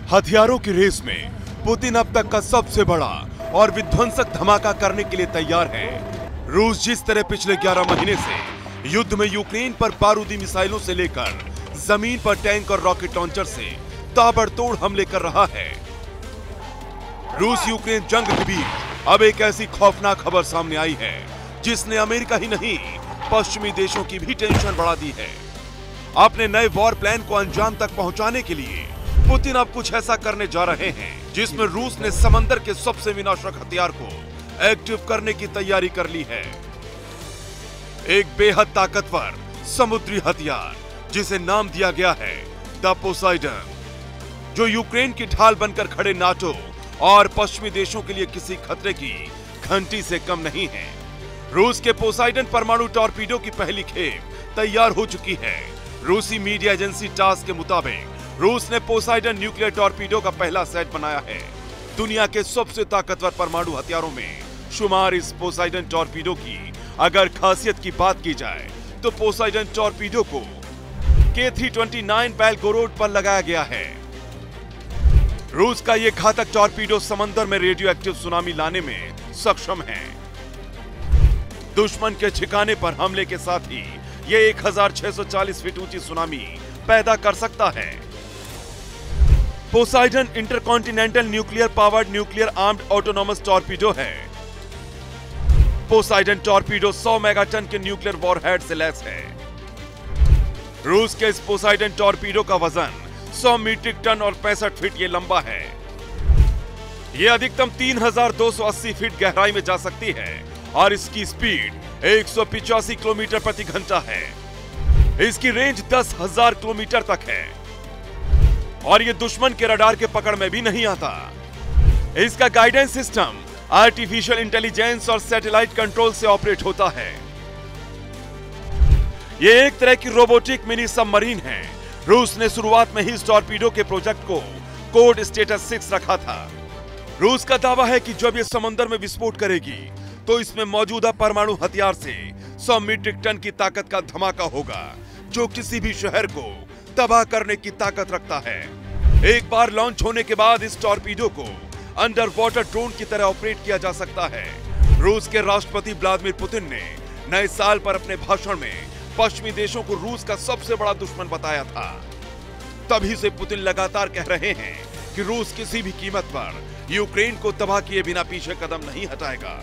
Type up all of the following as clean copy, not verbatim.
हथियारों की रेस में पुतिन अब तक का सबसे बड़ा और विध्वंसक धमाका करने के लिए तैयार है। रूस जिस तरह पिछले 11 महीने से युद्ध में यूक्रेन पर बारूदी मिसाइलों से लेकर जमीन पर टैंक और रॉकेट लॉन्चर से ताबड़तोड़ हमले कर रहा है, रूस यूक्रेन जंग के बीच अब एक ऐसी खौफनाक खबर सामने आई है जिसने अमेरिका ही नहीं पश्चिमी देशों की भी टेंशन बढ़ा दी है। अपने नए वॉर प्लान को अंजाम तक पहुंचाने के लिए पुतिन अब कुछ ऐसा करने जा रहे हैं जिसमें रूस ने समंदर के सबसे विनाशक हथियार को एक्टिव करने की तैयारी कर ली है। एक बेहद ताकतवर समुद्री हथियार जिसे नाम दिया गया है द पोसाइडन, जो यूक्रेन की ढाल बनकर खड़े नाटो और पश्चिमी देशों के लिए किसी खतरे की घंटी से कम नहीं है। रूस के पोसाइडन परमाणु टॉर्पीडो की पहली खेप तैयार हो चुकी है। रूसी मीडिया एजेंसी टास के मुताबिक रूस ने पोसाइडन न्यूक्लियर टॉर्पीडो का पहला सेट बनाया है। दुनिया के सबसे ताकतवर परमाणु हथियारों में शुमार इस पोसाइडन टॉर्पीडो की अगर खासियत की बात की जाए तो पोसाइडन टॉर्पीडो को K329 बेलगोरोड पर लगाया गया है। रूस का यह घातक टॉर्पीडो समंदर में रेडियो एक्टिव सुनामी लाने में सक्षम है। दुश्मन के ठिकाने पर हमले के साथ ही यह 1640 फीट ऊंची सुनामी पैदा कर सकता है। Poseidon intercontinental nuclear powered nuclear armed autonomous torpedo है। पोसाइडन टॉर्पीडो 100 मेगाटन के न्यूक्लियर वॉरहेड से लैस है। रूस के इस पोसाइडन टॉर्पीडो का वजन 100 मीट्रिक टन और 65 फीट ये लंबा है। यह अधिकतम 3280 फीट गहराई में जा सकती है और इसकी स्पीड 185 किलोमीटर प्रति घंटा है। इसकी रेंज 10,000 किलोमीटर तक है और यह दुश्मन के रडार के पकड़ में भी नहीं आता। इसका गाइडेंस सिस्टम आर्टिफिशियल इंटेलिजेंस और सैटेलाइट कंट्रोल से ऑपरेट होता है। यह एक तरह की रोबोटिक मिनी सबमरीन है। रूस ने शुरुआत में ही इस टॉर्पीडो के प्रोजेक्ट को कोड स्टेटस 6 रखा था। रूस का दावा है कि जब यह समंदर में विस्फोट करेगी तो इसमें मौजूदा परमाणु हथियार से 100 मीट्रिक टन की ताकत का धमाका होगा, जो किसी भी शहर को तबाह करने की ताकत रखता है। एक बार लॉन्च होने के बाद इस टॉर्पीडो को अंडर वाटर ड्रोन की तरह ऑपरेट किया जा सकता है। रूस के राष्ट्रपति व्लादिमीर पुतिन ने नए साल पर अपने भाषण में पश्चिमी देशों को रूस का सबसे बड़ा दुश्मन बताया था। तभी से पुतिन लगातार कह रहे हैं कि रूस किसी भी कीमत पर यूक्रेन को तबाह किए बिना पीछे कदम नहीं हटाएगा।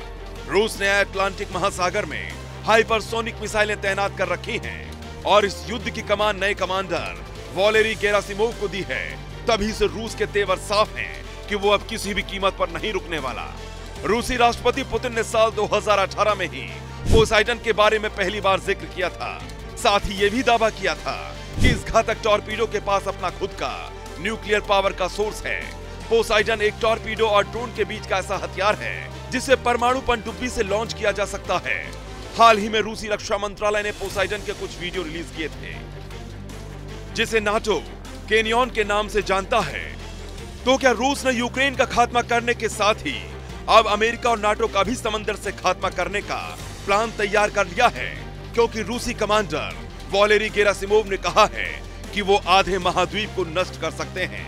रूस ने अटलांटिक महासागर में हाइपरसोनिक मिसाइलें तैनात कर रखी हैं और इस युद्ध की कमान नए कमांडर वैलेरी गेरासिमोव को दी है। तभी से रूस के तेवर साफ हैं कि वो अब किसी भी कीमत पर नहीं रुकने वाला। रूसी राष्ट्रपति पुतिन ने साल 2018 में ही पोसाइडन के बारे में पहली बार जिक्र किया था। साथ ही यह भी दावा किया था कि इस घातक टॉर्पीडो के पास अपना खुद का न्यूक्लियर पावर का सोर्स है। पोसाइडन एक टॉर्पीडो और ड्रोन के बीच का ऐसा हथियार है जिसे परमाणु पनडुब्बी से लॉन्च किया जा सकता है। हाल ही में रूसी रक्षा मंत्रालय ने पोसाइडन के कुछ वीडियो रिलीज किए थे जिसे नाटो केनियन के नाम से जानता है। तो क्या रूस ने यूक्रेन का खात्मा करने के साथ ही अब अमेरिका और नाटो का भी समंदर से खात्मा करने का प्लान तैयार कर लिया है? क्योंकि रूसी कमांडर वैलेरी गेरासिमोव ने कहा है कि वो आधे महाद्वीप को नष्ट कर सकते हैं।